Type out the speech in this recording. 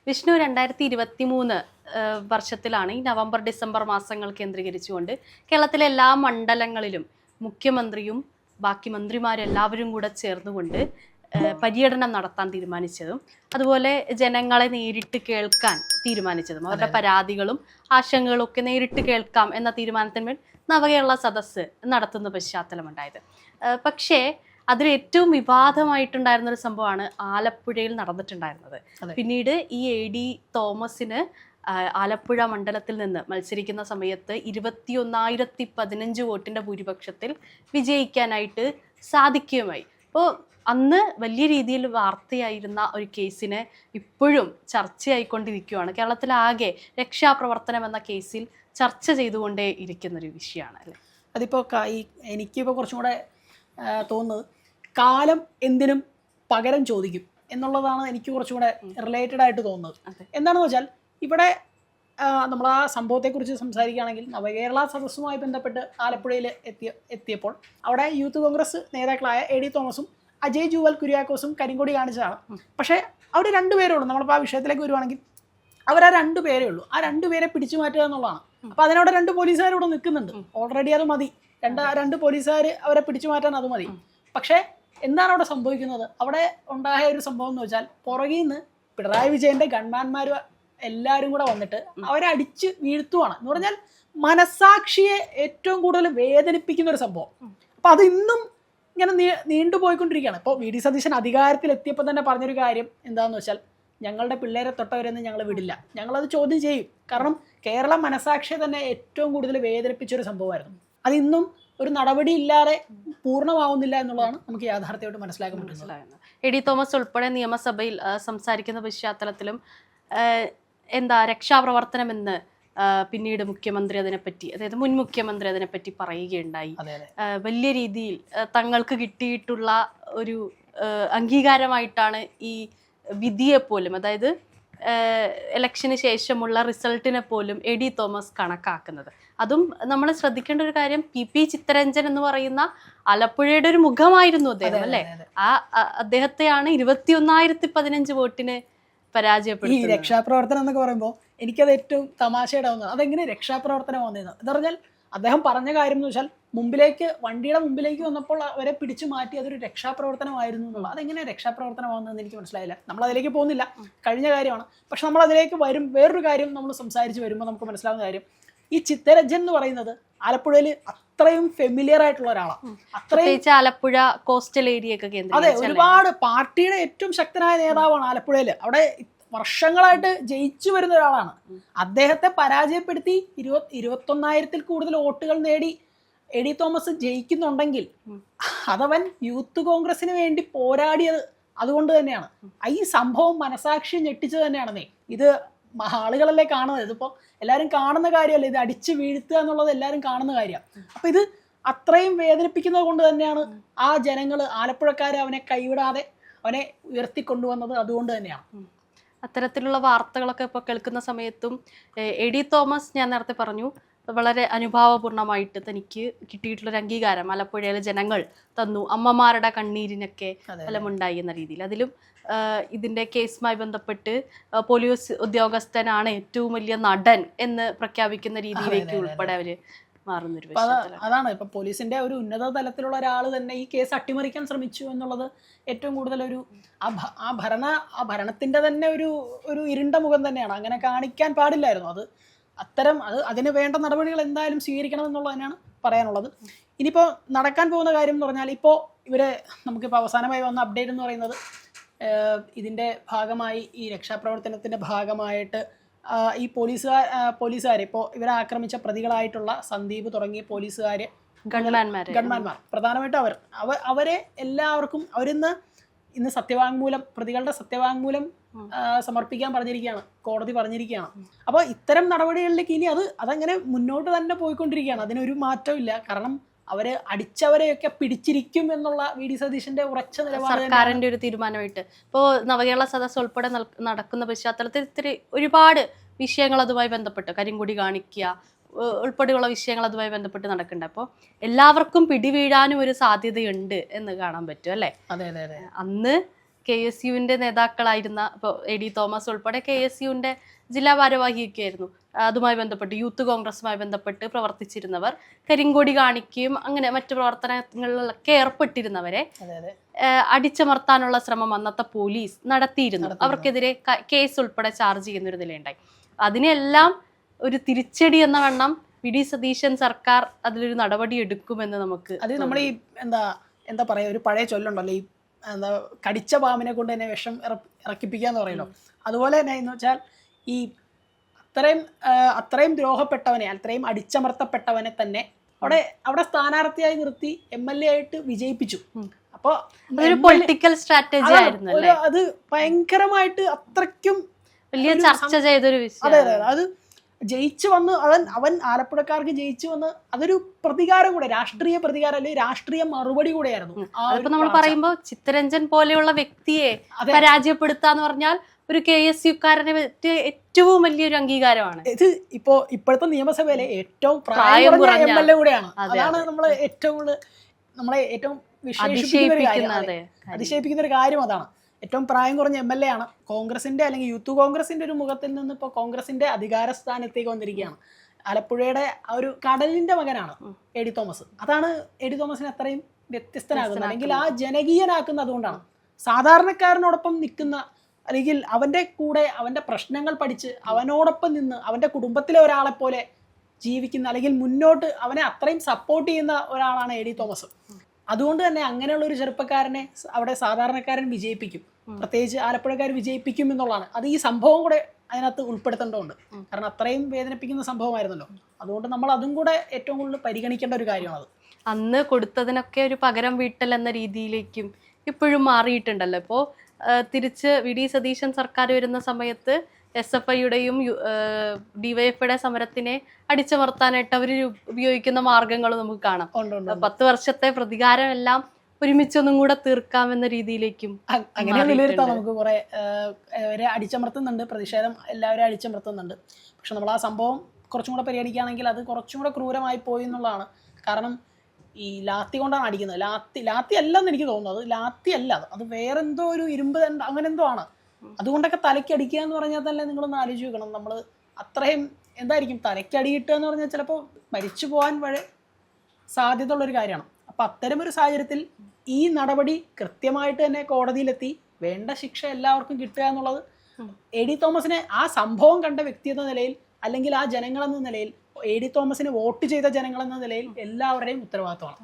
വിഷ്ണു 2023 വർഷത്തിലാണ് ഈ November December മാസങ്ങൾ കേന്ദ്രീകരിച്ചുകൊണ്ട് കേരളത്തിലെ എല്ലാ മണ്ഡലങ്ങളിലും മുഖ്യമന്ത്രിയും ബാക്കി മന്ത്രിമാരെല്ലാവരും കൂടെ ചേർന്നുകൊണ്ട് പര്യടനം നടത്താൻ തീരുമാനിച്ചതും അതുപോലെ ജനങ്ങളെ നേരിട്ട് കേൾക്കാൻ തീരുമാനിച്ചതും അവരുടെ പരാതികളും ആശങ്കകളും ഒക്കെ നേരിട്ട് കേൾക്കാം എന്ന തീരുമാനത്തിന്മേൽ നവകേരള സദസ്സ് നടത്തുന്ന പശ്ചാത്തലമുണ്ടായത്. പക്ഷേ അതിൽ ഏറ്റവും വിവാദമായിട്ടുണ്ടായിരുന്ന ഒരു സംഭവമാണ് ആലപ്പുഴയിൽ നടന്നിട്ടുണ്ടായിരുന്നത്. പിന്നീട് ഈ AD തോമസിന് ആലപ്പുഴ മണ്ഡലത്തിൽ നിന്ന് മത്സരിക്കുന്ന സമയത്ത് 21,015 വോട്ടിന്റെ ഭൂരിപക്ഷത്തിൽ വിജയിക്കാനായിട്ട് സാധിക്കുകയുമായി. അപ്പോൾ അന്ന് വലിയ രീതിയിൽ വാർത്തയായിരുന്ന ഒരു കേസിനെ ഇപ്പോഴും ചർച്ചയായിക്കൊണ്ടിരിക്കുകയാണ്. കേരളത്തിലാകെ രക്ഷാപ്രവർത്തനം എന്ന കേസിൽ ചർച്ച ചെയ്തുകൊണ്ടേ ഇരിക്കുന്നൊരു വിഷയമാണ് അല്ലേ? അതിപ്പോൾ എനിക്കിപ്പോൾ കുറച്ചും കൂടെ തോന്നുന്നത് കാലം എന്തിനും പകരം ചോദിക്കും എന്നുള്ളതാണ് എനിക്ക് കുറച്ചും കൂടെ റിലേറ്റഡ് ആയിട്ട് തോന്നുന്നത്. എന്താണെന്ന് വെച്ചാൽ ഇവിടെ നമ്മൾ ആ സംഭവത്തെക്കുറിച്ച് സംസാരിക്കുകയാണെങ്കിൽ നവകേരള സദസ്സുമായി ബന്ധപ്പെട്ട് ആലപ്പുഴയിൽ എത്തിയപ്പോൾ അവിടെ യൂത്ത് കോൺഗ്രസ് നേതാക്കളായ AD തോമസും അജയ് ജൂവൽ കുര്യാക്കോസും കരിങ്കൊടി കാണിച്ചതാണ്. പക്ഷേ അവർ രണ്ടുപേരേ ഉള്ളൂ. നമ്മളിപ്പോൾ ആ വിഷയത്തിലേക്ക് വരുവാണെങ്കിൽ അവർ ആ രണ്ടുപേരേ ഉള്ളൂ. ആ രണ്ടുപേരെ പിടിച്ചു മാറ്റുക എന്നുള്ളതാണ്. അപ്പോൾ അതിനവിടെ 2 പോലീസുകാർ ഇവിടെ നിൽക്കുന്നുണ്ട്. ഓൾറെഡി അത് മതി. രണ്ട് പോലീസുകാർ അവരെ പിടിച്ചു മാറ്റാൻ അത് മതി. പക്ഷേ എന്താണ് അവിടെ സംഭവിക്കുന്നത്? അവിടെ ഉണ്ടായ ഒരു സംഭവം എന്ന് വെച്ചാൽ പുറകിൽ നിന്ന് പിണറായി വിജയന്റെ ഗൺമാന്മാർ എല്ലാവരും കൂടെ വന്നിട്ട് അവരെ അടിച്ച് വീഴ്ത്തുവാണ്. എന്ന് പറഞ്ഞാൽ മനസാക്ഷിയെ ഏറ്റവും കൂടുതൽ വേദനിപ്പിക്കുന്ന ഒരു സംഭവം. അപ്പം അത് ഇന്നും ഇങ്ങനെ നീണ്ടുപോയിക്കൊണ്ടിരിക്കുകയാണ്. ഇപ്പോൾ VD സതീശൻ അധികാരത്തിലെത്തിയപ്പോൾ തന്നെ പറഞ്ഞൊരു കാര്യം എന്താണെന്ന് വെച്ചാൽ ഞങ്ങളുടെ പിള്ളേരെ തൊട്ടവരെന്ന് ഞങ്ങൾ വിടില്ല, ഞങ്ങളത് ചോദ്യം ചെയ്യും. കാരണം കേരള മനസാക്ഷിയെ തന്നെ ഏറ്റവും കൂടുതൽ വേദനിപ്പിച്ചൊരു സംഭവമായിരുന്നു. അതിന്നും ഒരു നടപടി ഇല്ലാതെ പൂർണ്ണമാവുന്നില്ല എന്നുള്ളതാണ് നമുക്ക് യാഥാർത്ഥ്യമായിട്ട് മനസ്സിലാക്കാൻ പറ്റുന്നത്. AD തോമസ് ഉൾപ്പെടെ നിയമസഭയിൽ സംസാരിക്കുന്ന പശ്ചാത്തലത്തിലും രക്ഷാപ്രവർത്തനം എന്ന് പിന്നീട് മുഖ്യമന്ത്രി അതിനെപ്പറ്റി, അതായത് മുൻ മുഖ്യമന്ത്രി അതിനെപ്പറ്റി പറയുകയുണ്ടായി. വലിയ രീതിയിൽ തങ്ങൾക്ക് കിട്ടിയിട്ടുള്ള ഒരു അംഗീകാരമായിട്ടാണ് ഈ വിധിയെ പോലും, അതായത് ഇലക്ഷന് ശേഷമുള്ള റിസൾട്ടിനെ പോലും AD തോമസ് കണക്കാക്കുന്നത്. അതും നമ്മൾ ശ്രദ്ധിക്കേണ്ട ഒരു കാര്യം, PP ചിത്തരഞ്ജൻ എന്ന് പറയുന്ന ആലപ്പുഴയുടെ ഒരു മുഖമായിരുന്നു അദ്ദേഹം അല്ലേ? അദ്ദേഹത്തെയാണ് 21,015 വോട്ടിന് പരാജയപ്പെടുത്തി. ഈ രക്ഷാപ്രവർത്തനം എന്നൊക്കെ പറയുമ്പോൾ എനിക്കത് ഏറ്റവും തമാശയുടെ ഒന്നാണ്. അതെങ്ങനെ രക്ഷാപ്രവർത്തനം വന്നിരുന്നത് എന്ന് പറഞ്ഞാൽ അദ്ദേഹം പറഞ്ഞ കാര്യം എന്ന് വെച്ചാൽ വണ്ടിയുടെ മുമ്പിലേക്ക് വന്നപ്പോൾ അവരെ പിടിച്ചു മാറ്റി അതൊരു രക്ഷാപ്രവർത്തനമായിരുന്നു എന്നുള്ളത്. അതെങ്ങനെ രക്ഷാപ്രവർത്തനമാകുന്നതെന്ന് എനിക്ക് മനസ്സിലായില്ല. നമ്മൾ അതിലേക്ക് പോകുന്നില്ല, കഴിഞ്ഞ കാര്യമാണ്. പക്ഷെ നമ്മൾ അതിലേക്ക് വേറൊരു കാര്യം നമ്മൾ സംസാരിച്ച് വരുമ്പോൾ നമുക്ക് മനസ്സിലാവുന്ന കാര്യം, ഈ ചിത്തരഞ്ജൻ എന്ന് പറയുന്നത് ആലപ്പുഴയിൽ അത്രയും ഫെമിലിയർ ആയിട്ടുള്ള ഒരാളാണ്. അത്രയും ആലപ്പുഴ കോസ്റ്റൽ ഏരിയ ഒക്കെ അതെ, ഒരുപാട് പാർട്ടിയുടെ ഏറ്റവും ശക്തനായ നേതാവാണ് ആലപ്പുഴയിൽ. അവിടെ വർഷങ്ങളായിട്ട് ജയിച്ചു വരുന്ന ഒരാളാണ്. അദ്ദേഹത്തെ പരാജയപ്പെടുത്തി 21,000-ൽ കൂടുതൽ വോട്ടുകൾ നേടി AD തോമസ് ജയിക്കുന്നുണ്ടെങ്കിൽ അതവൻ യൂത്ത് കോൺഗ്രസിന് വേണ്ടി പോരാടിയത് അതുകൊണ്ട് തന്നെയാണ്. ഈ സംഭവം മനസാക്ഷി ഞെട്ടിച്ചത് തന്നെയാണെന്നേ. ഇത് ആളുകളല്ലേ കാണുന്നത്, ഇതിപ്പോൾ എല്ലാവരും കാണുന്ന കാര്യമല്ല, ഇത് അടിച്ചു വീഴ്ത്തുക എന്നുള്ളത് എല്ലാവരും കാണുന്ന കാര്യമാണ്. അപ്പം ഇത് അത്രയും വേദനിപ്പിക്കുന്നത് കൊണ്ട് തന്നെയാണ് ആ ജനങ്ങൾ, ആലപ്പുഴക്കാർ അവനെ കൈവിടാതെ അവനെ ഉയർത്തിക്കൊണ്ടുവന്നത് അതുകൊണ്ട് തന്നെയാണ്. അത്തരത്തിലുള്ള വാർത്തകളൊക്കെ ഇപ്പോൾ കേൾക്കുന്ന സമയത്തും AD തോമസ്, ഞാൻ നേരത്തെ പറഞ്ഞു, വളരെ അനുഭാവപൂർണമായിട്ട് തനിക്ക് കിട്ടിയിട്ടുള്ളൊരു അംഗീകാരം ആലപ്പുഴയിലെ ജനങ്ങൾ തന്നു, അമ്മമാരുടെ കണ്ണീരിനൊക്കെ ഫലമുണ്ടായി എന്ന രീതിയിൽ. അതിലും ഇതിൻ്റെ കേസുമായി ബന്ധപ്പെട്ട് പോലീസ് ഉദ്യോഗസ്ഥനാണ് ഏറ്റവും വലിയ നടൻ എന്ന് പ്രഖ്യാപിക്കുന്ന രീതിയിലേക്ക് ഉൾപ്പെടെ അവർ മാറുന്നൊരു അതാണ്. ഇപ്പം പോലീസിന്റെ ഒരു ഉന്നത തലത്തിലുള്ള ഒരാൾ തന്നെ ഈ കേസ് അട്ടിമറിക്കാൻ ശ്രമിച്ചു എന്നുള്ളത് ഏറ്റവും കൂടുതലൊരു ആ ഭരണത്തിന്റെ തന്നെ ഒരു ഇരുണ്ട മുഖം തന്നെയാണ്. അങ്ങനെ കാണിക്കാൻ പാടില്ലായിരുന്നു. അതിന് വേണ്ട നടപടികൾ എന്തായാലും സ്വീകരിക്കണം എന്നുള്ളത് തന്നെയാണ് പറയാനുള്ളത്. ഇനിയിപ്പോൾ നടക്കാൻ പോകുന്ന കാര്യം എന്ന് പറഞ്ഞാൽ, ഇപ്പോൾ നമുക്കിപ്പോൾ അവസാനമായി വന്ന അപ്ഡേറ്റ് എന്ന് പറയുന്നത്, ഇതിൻ്റെ ഭാഗമായി ഈ രക്ഷാപ്രവർത്തനത്തിൻ്റെ ഭാഗമായിട്ട് ഈ പോലീസുകാരെ ഇപ്പോൾ ഇവരെ ആക്രമിച്ച പ്രതികളായിട്ടുള്ള സന്ദീപ് തുടങ്ങിയ പോലീസുകാർ, ഗൺമാന്മാർ പ്രധാനമായിട്ടും അവരെ എല്ലാവർക്കും ഇന്ന് സത്യവാങ്മൂലം, പ്രതികളുടെ സത്യവാങ്മൂലം സമർപ്പിക്കാൻ പറഞ്ഞിരിക്കുകയാണ്, കോടതി പറഞ്ഞിരിക്കുകയാണ്. അപ്പോൾ ഇത്തരം നടപടികളിലേക്ക് ഇനി അതങ്ങനെ മുന്നോട്ട് തന്നെ പോയിക്കൊണ്ടിരിക്കുകയാണ്. അതിനൊരു മാറ്റവും ഇല്ല. കാരണം അടിച്ചവരെയൊക്കെ പിടിച്ചിരിക്കും എന്നുള്ള VD സതീശന്റെ ഉറച്ച നിലപാട്, സർക്കാരിന്റെ ഒരു തീരുമാനമായിട്ട്. ഇപ്പോൾ നവകേരള സദസ്സ് ഉൾപ്പെടെ നടക്കുന്ന പശ്ചാത്തലത്തിൽ ഒരുപാട് വിഷയങ്ങൾ അതുമായി ബന്ധപ്പെട്ട്, കരിങ്കൊടി കാണിക്കുക ഉൾപ്പെടെയുള്ള വിഷയങ്ങൾ അതുമായി ബന്ധപ്പെട്ട് നടക്കുന്നുണ്ട്. അപ്പോൾ എല്ലാവർക്കും പിടിവീഴാനും ഒരു സാധ്യതയുണ്ട് എന്ന് കാണാൻ പറ്റും അല്ലേ? അതെ അതെ അതെ. അന്ന് KSUവിന്റെ നേതാക്കളായിരുന്ന ഇപ്പോൾ AD തോമസ് ഉൾപ്പെടെ KSUവിന്റെ ജില്ലാ ഭാരവാഹിയൊക്കെ ആയിരുന്നു. അതുമായി ബന്ധപ്പെട്ട് യൂത്ത് കോൺഗ്രസുമായി ബന്ധപ്പെട്ട് പ്രവർത്തിച്ചിരുന്നവർ കരിങ്കൊടി കാണിക്കുകയും അങ്ങനെ മറ്റു പ്രവർത്തനങ്ങളിലൊക്കെ ഏർപ്പെട്ടിരുന്നവരെ അടിച്ചമർത്താനുള്ള ശ്രമം അന്നത്തെ പോലീസ് നടത്തിയിരുന്നു. അവർക്കെതിരെ കേസ് ഉൾപ്പെടെ ചാർജ് ചെയ്യുന്നൊരു നിലയുണ്ടായി. അതിനെല്ലാം ഒരു തിരിച്ചടി എന്ന വണ്ണം VD സതീശൻ സർക്കാർ അതിലൊരു നടപടി എടുക്കുമെന്ന് നമുക്ക് അത് നമ്മൾ ഈ എന്താ പറയാ, ഒരു പഴയ ചൊല്ലുണ്ടല്ലോ, ഈ എന്താ കടിച്ച പാമ്പിനെ കൊണ്ട് തന്നെ വിഷം ഇറക്കിപ്പിക്കാന്ന് പറയല്ലോ. അതുപോലെ തന്നെ എന്ന് വെച്ചാൽ ഈ അത്രയും ദ്രോഹപ്പെട്ടവനെ, അത്രയും അടിച്ചമർത്തപ്പെട്ടവനെ തന്നെ അവിടെ സ്ഥാനാർത്ഥിയായി നിർത്തി MLA ആയിട്ട് വിജയിപ്പിച്ചു. അപ്പോൾ പൊളിറ്റിക്കൽ സ്ട്രാറ്റജി ആയിരുന്നു. അത് ഭയങ്കരമായിട്ട് അത്രയ്ക്കും വലിയ ചർച്ച ചെയ്തൊരു വിഷയം. അതെ അതെ, അത് ജയിച്ചു വന്ന് അവൻ ആലപ്പുഴക്കാർക്ക് ജയിച്ചു വന്ന് അതൊരു പ്രതികാരം കൂടെ, രാഷ്ട്രീയ പ്രതികാരം അല്ലെങ്കിൽ രാഷ്ട്രീയ മറുപടി കൂടെയായിരുന്നു. അതിപ്പോ നമ്മൾ പറയുമ്പോൾ ചിത്തരഞ്ജൻ പോലെയുള്ള വ്യക്തിയെ പരാജയപ്പെടുത്താന്ന് പറഞ്ഞാൽ ഒരു KSUക്കാരനെ ഏറ്റവും വലിയൊരു അംഗീകാരമാണ്. ഇത് ഇപ്പോഴത്തെ നിയമസഭയിലെ ഏറ്റവും പ്രായം കുറഞ്ഞ MLA കൂടെയാണ്. അതാണ് നമ്മളെ ഏറ്റവും അതിശയിപ്പിക്കുന്ന ഒരു കാര്യം. അതാണ് ഏറ്റവും പ്രായം കുറഞ്ഞ MLA ആണ്. കോൺഗ്രസിന്റെ അല്ലെങ്കിൽ യൂത്ത് കോൺഗ്രസിന്റെ ഒരു മുഖത്തിൽ നിന്ന് ഇപ്പോൾ കോൺഗ്രസിന്റെ അധികാര സ്ഥാനത്തേക്ക് വന്നിരിക്കുകയാണ്. ആലപ്പുഴയുടെ ആ ഒരു കടലിന്റെ മകനാണ് AD തോമസ്. അതാണ് AD തോമസിനെ അത്രയും വ്യത്യസ്തനാകുന്നത്, അല്ലെങ്കിൽ ആ ജനകീയനാക്കുന്നത് അതുകൊണ്ടാണ്. സാധാരണക്കാരനോടൊപ്പം നിൽക്കുന്ന, അല്ലെങ്കിൽ അവന്റെ കൂടെ അവന്റെ പ്രശ്നങ്ങൾ പഠിച്ച് അവനോടൊപ്പം നിന്ന് അവന്റെ കുടുംബത്തിലെ ഒരാളെ പോലെ ജീവിക്കുന്ന, അല്ലെങ്കിൽ മുന്നോട്ട് അവനെ അത്രയും സപ്പോർട്ട് ചെയ്യുന്ന ഒരാളാണ് AD തോമസ്. അതുകൊണ്ട് തന്നെ അങ്ങനെയുള്ള ഒരു ചെറുപ്പക്കാരനെ അവിടെ സാധാരണക്കാരൻ വിജയിപ്പിക്കും, പ്രത്യേകിച്ച് ആലപ്പുഴക്കാർ വിജയിപ്പിക്കും എന്നുള്ളതാണ്. അത് ഈ സംഭവം കൂടെ അതിനകത്ത് ഉൾപ്പെടുത്തേണ്ടതുണ്ട്. കാരണം അത്രയും വേദനിപ്പിക്കുന്ന സംഭവമായിരുന്നല്ലോ. അതുകൊണ്ട് നമ്മൾ അതും കൂടെ ഏറ്റവും കൂടുതൽ പരിഗണിക്കേണ്ട ഒരു കാര്യമാണത്. അന്ന് കൊടുത്തതിനൊക്കെ ഒരു പകരം വീട്ടൽ എന്ന രീതിയിലേക്കും ഇപ്പോഴും മാറിയിട്ടുണ്ടല്ലോ. ഇപ്പോൾ തിരിച്ച് VD സതീശൻ സർക്കാർ വരുന്ന സമയത്ത് SFIയുടെയും DYFയുടെ സമരത്തിനെ അടിച്ചമർത്താനായിട്ട് അവർ ഉപയോഗിക്കുന്ന മാർഗങ്ങൾ നമുക്ക് കാണാം. 10 വർഷത്തെ പ്രതികാരം എല്ലാം ഒരുമിച്ചൊന്നും കൂടെ തീർക്കാമെന്ന രീതിയിലേക്കും അങ്ങനെ വിലയിരുത്താം. നമുക്ക് കുറെ അടിച്ചമർത്തുന്നുണ്ട്, പ്രതിഷേധം എല്ലാവരും അടിച്ചമർത്തുന്നുണ്ട്. പക്ഷെ നമ്മൾ ആ സംഭവം കുറച്ചും കൂടെ പരിഗണിക്കുകയാണെങ്കിൽ അത് കുറച്ചും കൂടെ ക്രൂരമായി പോയി എന്നുള്ളതാണ്. കാരണം ഈ ലാത്തി കൊണ്ടാണ് അടിക്കുന്നത്. ലാത്തി അല്ലെന്ന് എനിക്ക് തോന്നുന്നത്. അത് ലാത്തി അല്ല, അത് വേറെന്തോ ഒരു ഇരുമ്പ് അങ്ങനെ എന്തോ ആണ്. അതുകൊണ്ടൊക്കെ തലയ്ക്ക് അടിക്കുക എന്ന് പറഞ്ഞാൽ തന്നെ നിങ്ങളൊന്ന് ആലോചിച്ച് നോക്കണം. നമ്മൾ അത്രയും എന്തായിരിക്കും തലയ്ക്ക് അടിയിട്ടുക എന്ന് പറഞ്ഞാൽ ചിലപ്പോൾ മരിച്ചു പോകാൻ സാധ്യത ഉള്ളൊരു കാര്യമാണ്. അപ്പം അത്തരമൊരു സാഹചര്യത്തിൽ ഈ നടപടി കൃത്യമായിട്ട് തന്നെ കോടതിയിലെത്തി വേണ്ട ശിക്ഷ എല്ലാവർക്കും കിട്ടുക എന്നുള്ളത് AD തോമസിനെ, ആ സംഭവം കണ്ട വ്യക്തി എന്ന നിലയിൽ, അല്ലെങ്കിൽ ആ ജനങ്ങളെന്ന നിലയിൽ, AD തോമസിന് വോട്ട് ചെയ്ത ജനങ്ങളെന്ന നിലയിൽ എല്ലാവരുടെയും ഉത്തരവാദിത്തമാണ്.